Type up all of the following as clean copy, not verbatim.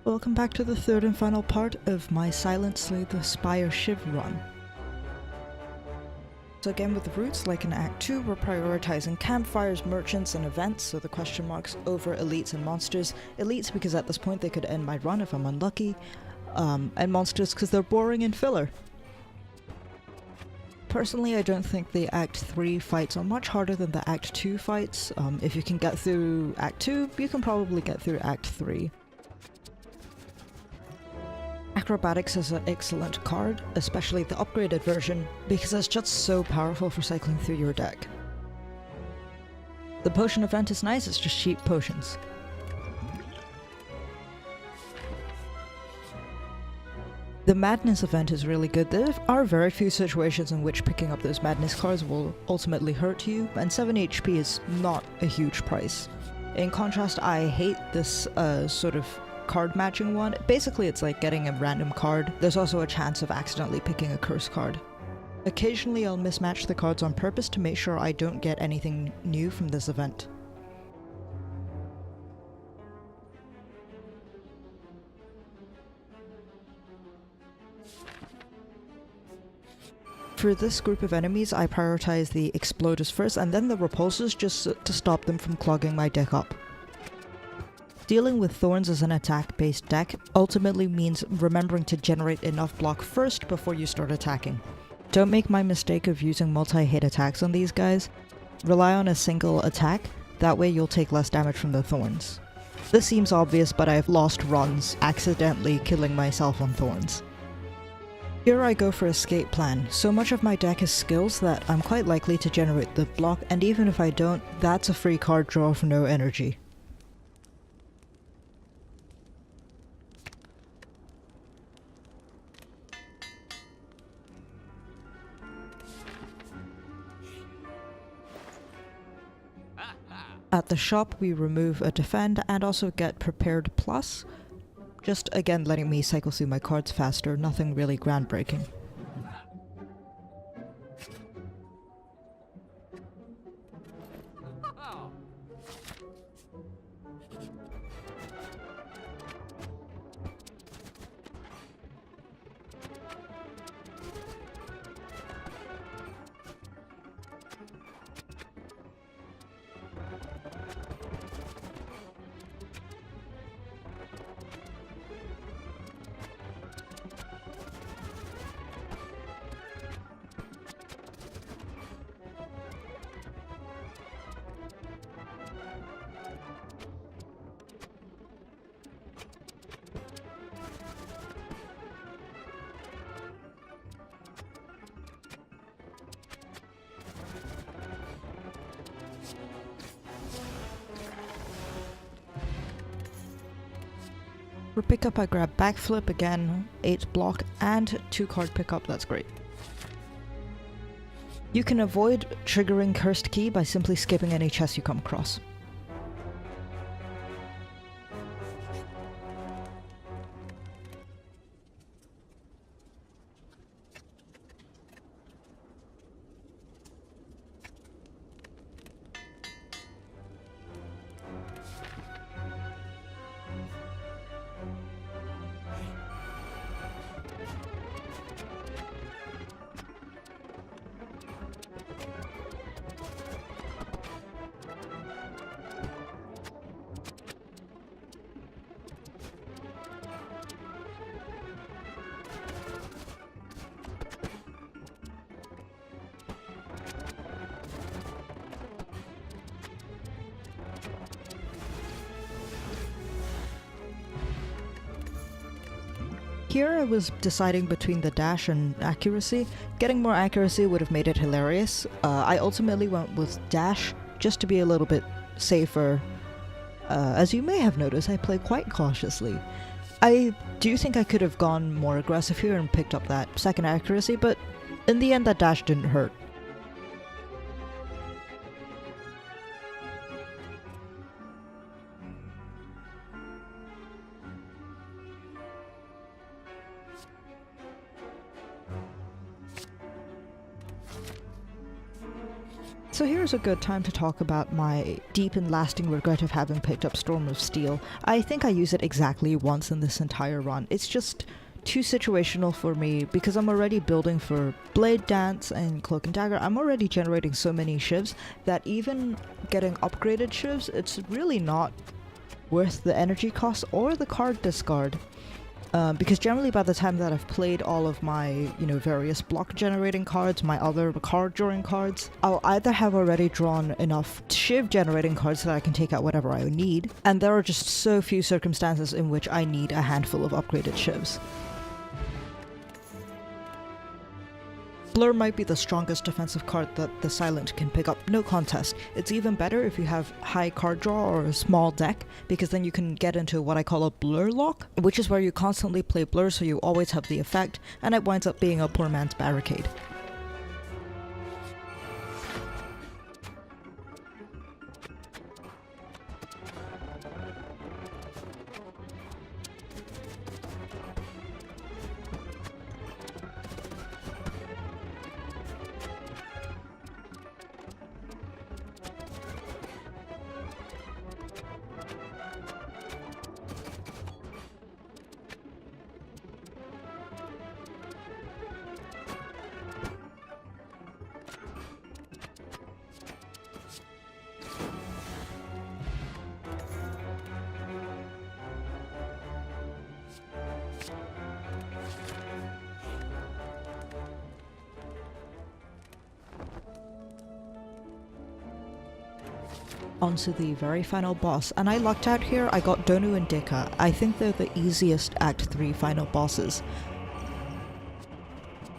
Welcome back to the third and final part of my Silent Slay the Spire Shiv run. So again with the routes, like in Act 2, we're prioritizing campfires, merchants, and events, so the question marks over elites and monsters. Elites because at this point they could end my run if I'm unlucky, and monsters because they're boring and filler. Personally, I don't think the Act 3 fights are much harder than the Act 2 fights. If you can get through Act 2, you can probably get through Act 3. Acrobatics is an excellent card, especially the upgraded version, because it's just so powerful for cycling through your deck. The potion event is nice, it's just cheap potions. The Madness event is really good. There are very few situations in which picking up those Madness cards will ultimately hurt you, and 7 HP is not a huge price. In contrast, I hate this sort of card matching one. Basically it's like getting a random card. There's also a chance of accidentally picking a curse card. Occasionally I'll mismatch the cards on purpose to make sure I don't get anything new from this event. For this group of enemies, I prioritize the exploders first and then the repulsors just to stop them from clogging my deck up. Dealing with thorns as an attack-based deck ultimately means remembering to generate enough block first before you start attacking. Don't make my mistake of using multi-hit attacks on these guys. Rely on a single attack, that way you'll take less damage from the thorns. This seems obvious, but I've lost runs accidentally killing myself on thorns. Here I go for escape plan. So much of my deck is skills that I'm quite likely to generate the block, and even if I don't, that's a free card draw for no energy. At the shop we remove a defend and also get prepared plus, just again letting me cycle through my cards faster, nothing really groundbreaking. For pickup I grab backflip again, 8 block and 2 card pickup, that's great. You can avoid triggering Cursed Key by simply skipping any chest you come across. Here I was deciding between the dash and accuracy. Getting more accuracy would have made it hilarious. I ultimately went with dash just to be a little bit safer. As you may have noticed, I play quite cautiously. I do think I could have gone more aggressive here and picked up that second accuracy, but in the end that dash didn't hurt. So here's a good time to talk about my deep and lasting regret of having picked up Storm of Steel. I think I use it exactly once in this entire run. It's just too situational for me because I'm already building for Blade Dance and Cloak and Dagger. I'm already generating so many Shivs that even getting upgraded Shivs, it's really not worth the energy cost or the card discard. Because generally by the time that I've played all of my, various block generating cards, my other card drawing cards, I'll either have already drawn enough Shiv generating cards so that I can take out whatever I need, and there are just so few circumstances in which I need a handful of upgraded Shivs. Blur might be the strongest defensive card that the Silent can pick up, no contest. It's even better if you have high card draw or a small deck, because then you can get into what I call a blur lock, which is where you constantly play blur so you always have the effect, and it winds up being a poor man's barricade. Onto the very final boss, and I lucked out here. I got Donu and Dika. I think they're the easiest Act 3 final bosses.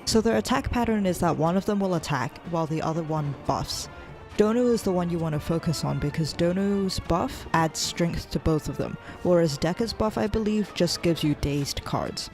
So their attack pattern is that one of them will attack while the other one buffs. Donu is the one you want to focus on because Donu's buff adds strength to both of them, whereas Deka's buff, I believe, just gives you dazed cards.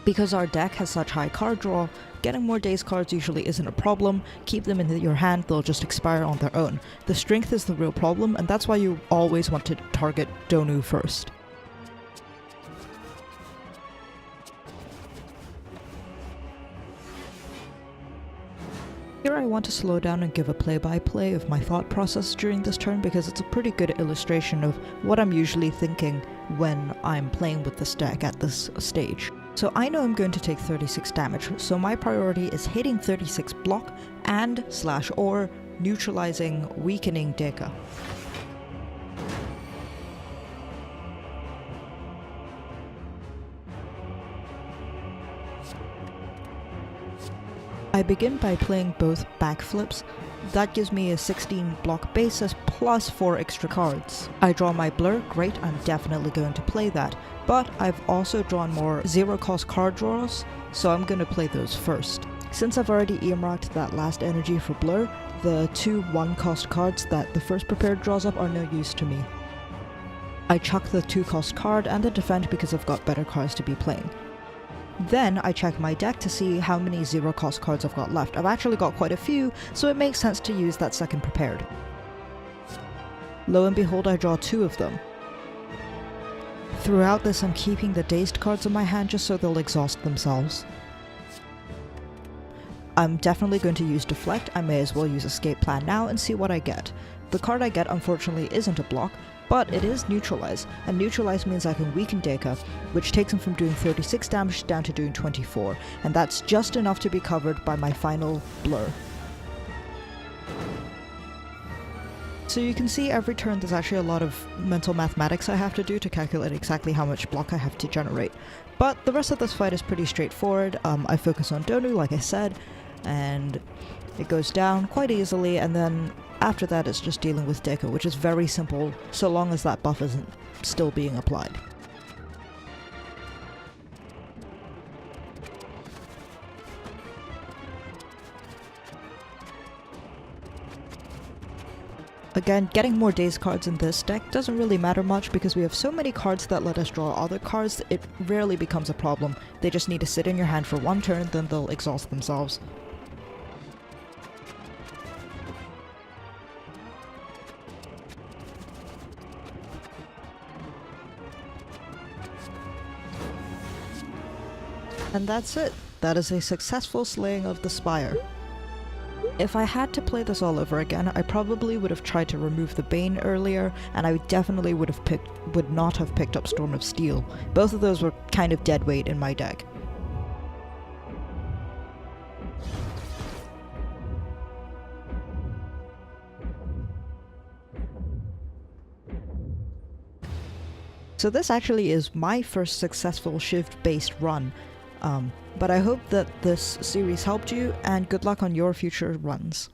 Because our deck has such high card draw, getting more dazed cards usually isn't a problem. Keep them in your hand, they'll just expire on their own. The strength is the real problem, and that's why you always want to target Donu first. Here I want to slow down and give a play-by-play of my thought process during this turn because it's a pretty good illustration of what I'm usually thinking when I'm playing with this deck at this stage. So I know I'm going to take 36 damage, so my priority is hitting 36 block and /or neutralizing weakening Deka. I begin by playing both backflips. That gives me a 16 block basis plus 4 extra cards. I draw my blur, great, I'm definitely going to play that. But I've also drawn more zero cost card draws, so I'm going to play those first. Since I've already earmarked that last energy for blur, the 2 1 cost cards that the first prepared draws up are no use to me. I chuck the 2 cost card and the defend because I've got better cards to be playing. Then I check my deck to see how many zero cost cards I've got left. I've actually got quite a few, so it makes sense to use that second prepared. Lo and behold, I draw 2 of them. Throughout this I'm keeping the dazed cards in my hand just so they'll exhaust themselves. I'm definitely going to use Deflect. I may as well use Escape Plan now and see what I get. The card I get unfortunately isn't a block, but it is Neutralize, and Neutralize means I can weaken Deka, which takes him from doing 36 damage down to doing 24, and that's just enough to be covered by my final blur. So you can see every turn there's actually a lot of mental mathematics I have to do to calculate exactly how much block I have to generate. But the rest of this fight is pretty straightforward. I focus on Donu, like I said, and it goes down quite easily, and then after that it's just dealing with Deka, which is very simple so long as that buff isn't still being applied. Again, getting more dazed cards in this deck doesn't really matter much because we have so many cards that let us draw other cards, it rarely becomes a problem. They just need to sit in your hand for one turn, then they'll exhaust themselves. And that's it. that is a successful slaying of the Spire. If I had to play this all over again, I probably would have tried to remove the Bane earlier, and I definitely would not have picked up Storm of Steel. Both of those were kind of dead weight in my deck. So this actually is my first successful Shiv-based run, but I hope that this series helped you, and good luck on your future runs.